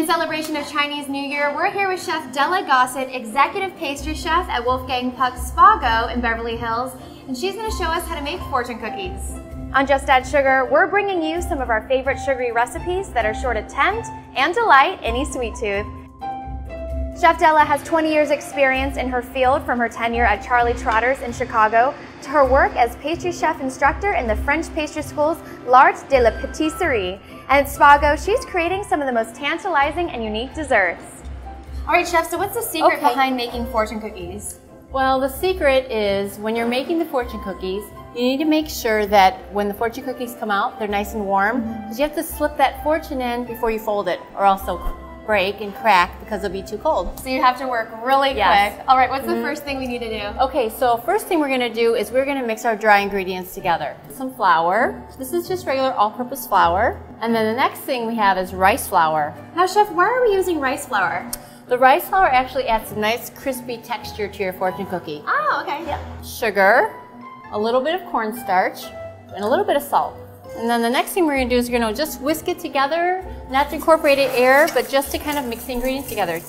celebration of Chinese New Year, we're here with Chef Della Gossett, Executive Pastry Chef at Wolfgang Puck's Spago in Beverly Hills, and she's going to show us how to make fortune cookies. On Just Add Sugar, we're bringing you some of our favorite sugary recipes that are sure to tempt and delight any sweet tooth. Chef Della has 20 years experience in her field, from her tenure at Charlie Trotter's in Chicago to her work as pastry chef instructor in the French pastry school's L'Art de la Pâtisserie. And at Spago, she's creating some of the most tantalizing and unique desserts. All right, Chef, so what's the secret behind making fortune cookies? Well, the secret is when you're making the fortune cookies, you need to make sure that when the fortune cookies come out, they're nice and warm, because you have to slip that fortune in before you fold it, or else they'll break and crack because it'll be too cold. So you have to work really quick. All right, what's the first thing we need to do? Okay, so first thing we're going to do is we're going to mix our dry ingredients together. Some flour. This is just regular all-purpose flour. And then the next thing we have is rice flour. Now, Chef, why are we using rice flour? The rice flour actually adds a nice crispy texture to your fortune cookie. Oh, okay. Yep. Sugar, a little bit of cornstarch, and a little bit of salt. And then the next thing we're going to do is we're going to just whisk it together, not to incorporate air, but just to kind of mix the ingredients together.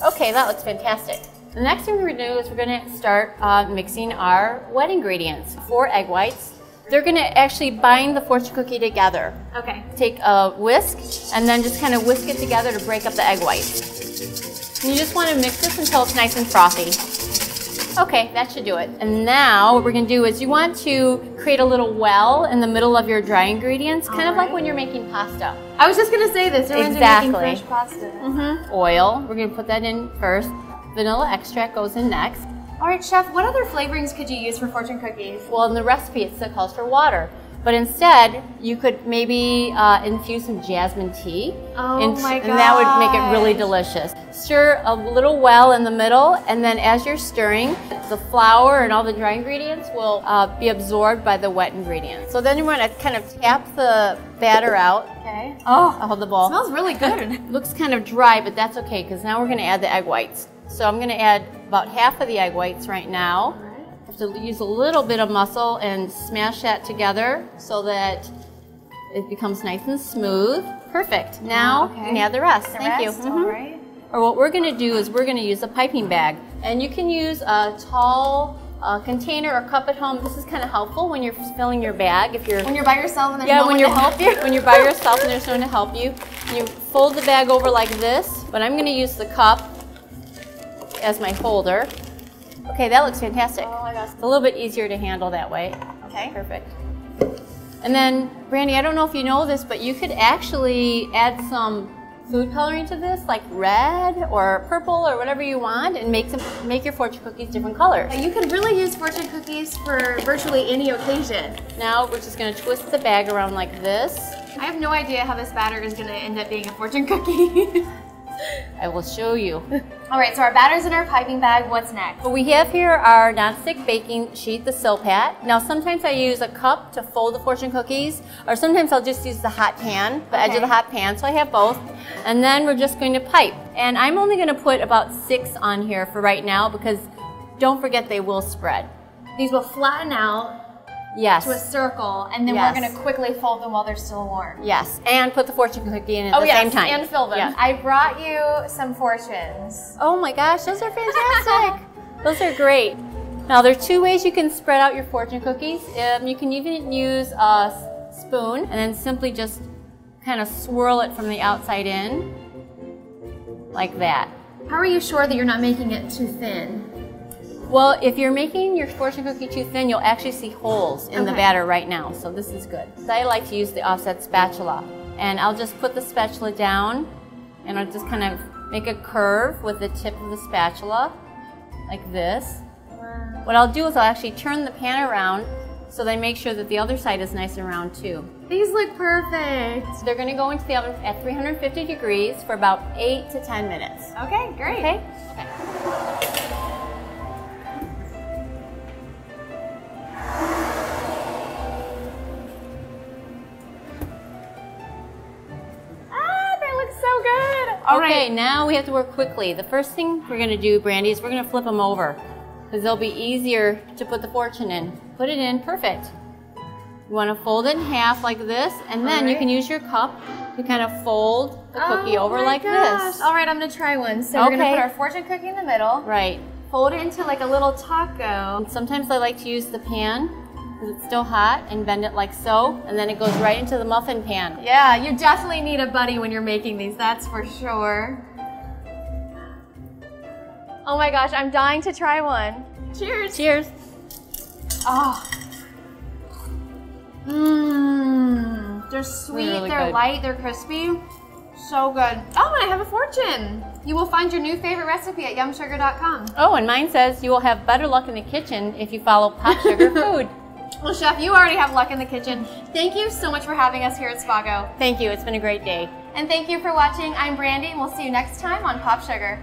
Okay, that looks fantastic. The next thing we're going to do is we're going to start mixing our wet ingredients. 4 egg whites. They're going to actually bind the fortune cookie together. Okay. Take a whisk and then just kind of whisk it together to break up the egg whites. And you just want to mix this until it's nice and frothy. Okay, that should do it. And now what we're going to do is you want to create a little well in the middle of your dry ingredients, kind of like when you're making pasta. I was just going to say this. Exactly. Making fresh pasta. Oil, we're going to put that in first. Vanilla extract goes in next. All right, Chef, what other flavorings could you use for fortune cookies? Well, in the recipe it still calls for water. But instead, you could maybe infuse some jasmine tea. Oh my God. And that would make it really delicious. Stir a little well in the middle, and then as you're stirring, the flour and all the dry ingredients will be absorbed by the wet ingredients. So then you want to kind of tap the batter out. Okay. Oh, I'll hold the bowl. It smells really good. Looks kind of dry, but that's okay, because now we're going to add the egg whites. So I'm going to add about half of the egg whites right now. To use a little bit of muscle and smash that together so that it becomes nice and smooth. Perfect. Now you can add the rest. Thank you. All right. Or what we're going to do is we're going to use a piping bag. And you can use a tall container or cup at home. This is kind of helpful when you're filling your bag. When you're by yourself and there's no one to help you. When you're by yourself and there's no one to help you. You fold the bag over like this, but I'm going to use the cup as my holder. Okay, that looks fantastic. Oh my gosh. It's a little bit easier to handle that way. Okay. Perfect. And then, Brandy, I don't know if you know this, but you could actually add some food coloring to this, like red or purple or whatever you want, and make your fortune cookies different colors. You could really use fortune cookies for virtually any occasion. Now we're just going to twist the bag around like this. I have no idea how this batter is going to end up being a fortune cookie. I will show you. All right, so our batter's in our piping bag. What's next? What we have here our nonstick baking sheet, the Silpat. Now sometimes I use a cup to fold the fortune cookies, or sometimes I'll just use the hot pan, the edge of the hot pan, so I have both. And then we're just going to pipe. And I'm only going to put about 6 on here for right now, because don't forget they will spread. These will flatten out. Yes. To a circle, and then we're going to quickly fold them while they're still warm. Yes, and put the fortune cookie in at the same time. And fill them. Yeah. I brought you some fortunes. Oh my gosh, those are fantastic. Those are great. Now there are 2 ways you can spread out your fortune cookies. You can even use a spoon and then simply just kind of swirl it from the outside in, like that. How are you sure that you're not making it too thin? Well, if you're making your fortune cookie too thin, you'll actually see holes in the batter right now, so this is good. So I like to use the offset spatula, and I'll just put the spatula down, and I'll just kind of make a curve with the tip of the spatula, like this. Wow. What I'll do is I'll actually turn the pan around so that I make sure that the other side is nice and round too. These look perfect. So they're going to go into the oven at 350 degrees for about 8 to 10 minutes. Okay, great. Okay? Okay, now we have to work quickly. The first thing we're going to do, Brandy, is we're going to flip them over, because they'll be easier to put the fortune in. Put it in, perfect. You want to fold it in half like this, and then you can use your cup to kind of fold the cookie over like this. All right, I'm gonna try one. So we're gonna put our fortune cookie in the middle. Right. Fold it into like a little taco. And sometimes I like to use the pan because it's still hot and bend it like so, and then it goes right into the muffin pan. Yeah, you definitely need a buddy when you're making these, that's for sure. Oh my gosh, I'm dying to try one. Cheers. Cheers. Oh. Mmm. They're sweet, Really they're good. light, they're crispy. So good. Oh, and I have a fortune. You will find your new favorite recipe at yumsugar.com. Oh, and mine says you will have better luck in the kitchen if you follow Pop Sugar Food. Well, Chef, you already have luck in the kitchen. Thank you so much for having us here at Spago. Thank you. It's been a great day. And thank you for watching. I'm Brandy, and we'll see you next time on Pop Sugar.